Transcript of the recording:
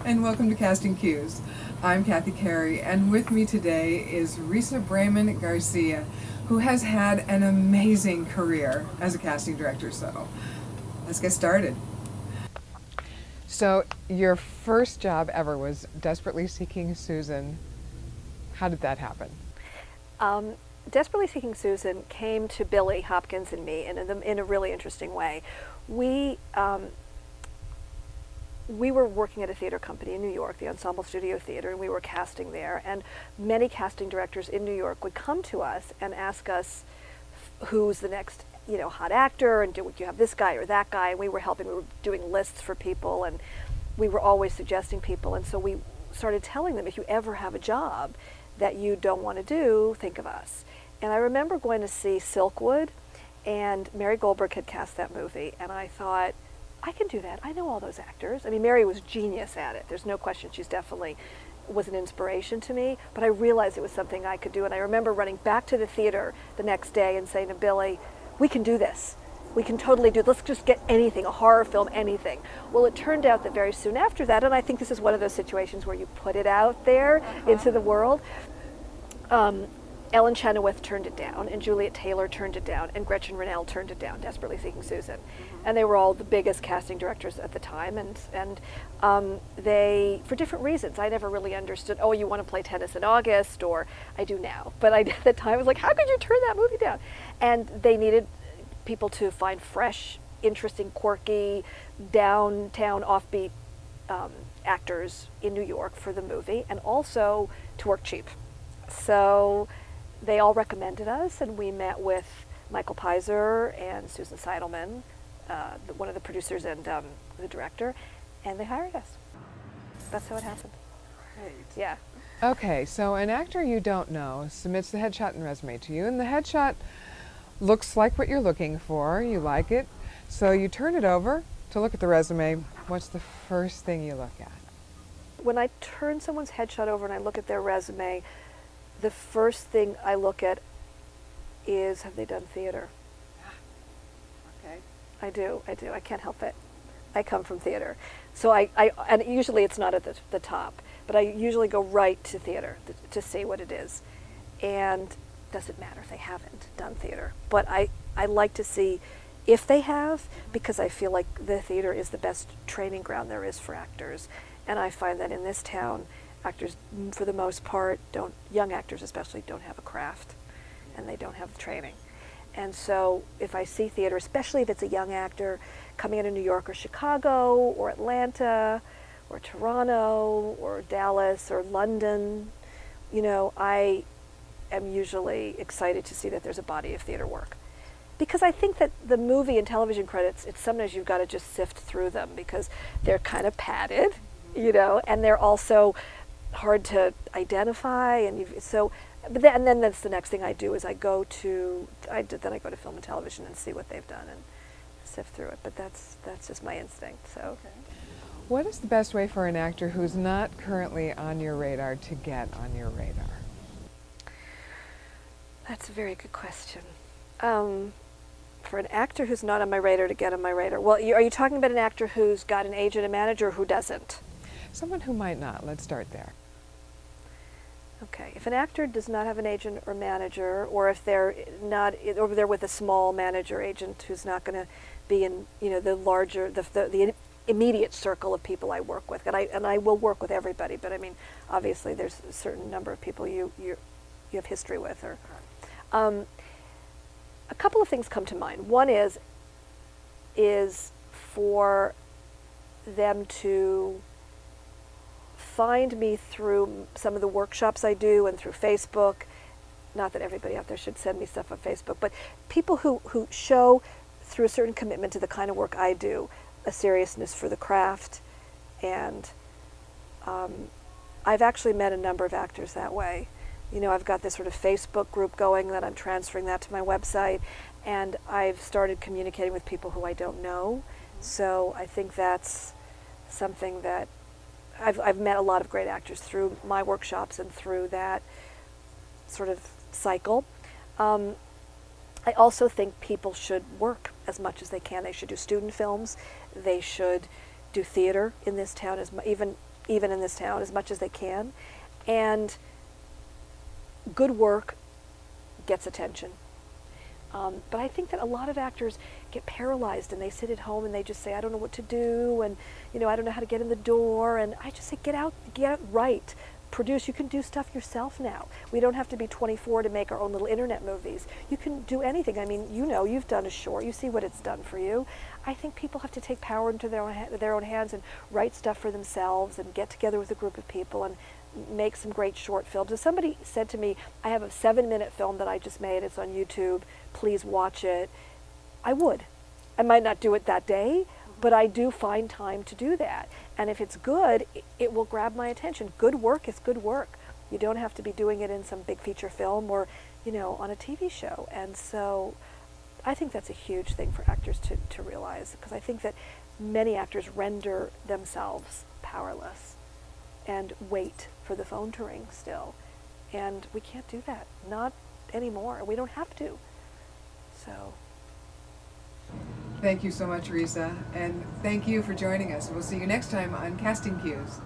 and welcome to Casting Cues. I'm Kathi Carey, and with me today is Risa Bramon García, who has had an amazing career as a casting director. So let's get started. So your first job ever was Desperately Seeking Susan. How did that happen? Desperately Seeking Susan came to Billy Hopkins and me in a really interesting way. We were working at a theater company in New York, the Ensemble Studio Theater, and we were casting there. And many casting directors in New York would come to us and ask us who's the next, hot actor, and do you have this guy or that guy? And we were doing lists for people, and we were always suggesting people. And so we started telling them, if you ever have a job that you don't want to do, think of us. And I remember going to see Silkwood, and Mary Goldberg had cast that movie, and I thought, I can do that. I know all those actors. I mean, Mary was genius at it. There's no question. She's definitely was an inspiration to me, but I realized it was something I could do. And I remember running back to the theater the next day and saying to Billy, we can do this. We can totally do it. Let's just get anything, a horror film, anything. Well, it turned out that very soon after that, and I think this is one of those situations where you put it out there into the world, Ellen Chenoweth turned it down, and Juliet Taylor turned it down, and Gretchen Rennell turned it down, Desperately Seeking Susan. And they were all the biggest casting directors at the time, and they, for different reasons, I never really understood, oh, you want to play Tennis in August, or I do now. But at the time, I was like, how could you turn that movie down? And they needed people to find fresh, interesting, quirky, downtown, offbeat actors in New York for the movie, and also to work cheap. So they all recommended us, and we met with Michael Pizer and Susan Seidelman, one of the producers and the director, and they hired us. That's how it happened. Great. Yeah. Okay, so an actor you don't know submits the headshot and resume to you, and the headshot looks like what you're looking for. You like it, so you turn it over to look at the resume. What's the first thing you look at? When I turn someone's headshot over and I look at their resume, the first thing I look at is, have they done theater? Okay. I do. I can't help it. I come from theater. So and usually it's not at the top, but I usually go right to theater to see what it is. And it doesn't matter if they haven't done theater. But I like to see if they have, because I feel like the theater is the best training ground there is for actors. And I find that in this town, actors, for the most part, young actors especially, don't have a craft, and they don't have the training. And so if I see theater, especially if it's a young actor coming into New York or Chicago or Atlanta or Toronto or Dallas or London, I am usually excited to see that there's a body of theater work. Because I think that the movie and television credits, sometimes you've got to just sift through them because they're kind of padded, and they're also hard to identify, and then that's the next thing I do is I go to film and television and see what they've done and sift through it. But that's just my instinct. So, okay. What is the best way for an actor who's not currently on your radar to get on your radar? That's a very good question. For an actor who's not on my radar to get on my radar, well, are you talking about an actor who's got an agent and manager, or who doesn't? Someone who might not. Let's start there. Okay, if an actor does not have an agent or manager, or if they're not, or they're with a small manager agent who's not going to be in, the larger, the immediate circle of people I work with, and I will work with everybody, but I mean, obviously there's a certain number of people you have history with, or a couple of things come to mind. One is for them to find me through some of the workshops I do and through Facebook. Not that everybody out there should send me stuff on Facebook, but people who show through a certain commitment to the kind of work I do, a seriousness for the craft. And I've actually met a number of actors that way. I've got this sort of Facebook group going that I'm transferring that to my website, and I've started communicating with people who I don't know. So I think that's something that I've met a lot of great actors through my workshops and through that sort of cycle. I also think people should work as much as they can. They should do student films. They should do theater in this town, even even in this town, as much as they can. And good work gets attention. But I think that a lot of actors get paralyzed and they sit at home and they just say, I don't know what to do, and I don't know how to get in the door. And I just say, get out, write, produce. You can do stuff yourself now. We don't have to be 24 to make our own little internet movies. You can do anything. I mean, you've done a short. You see what it's done for you. I think people have to take power into their own hands and write stuff for themselves and get together with a group of people and make some great short films. If somebody said to me, I have a 7-minute film that I just made, it's on YouTube, please watch it, I would. I might not do it that day, but I do find time to do that. And if it's good, it will grab my attention. Good work is good work. You don't have to be doing it in some big feature film or, on a TV show. And so I think that's a huge thing for actors to realize, because I think that many actors render themselves powerless and wait for the phone to ring still. And we can't do that. Not anymore. We don't have to. So. Thank you so much, Risa, and thank you for joining us. We'll see you next time on Casting Cues.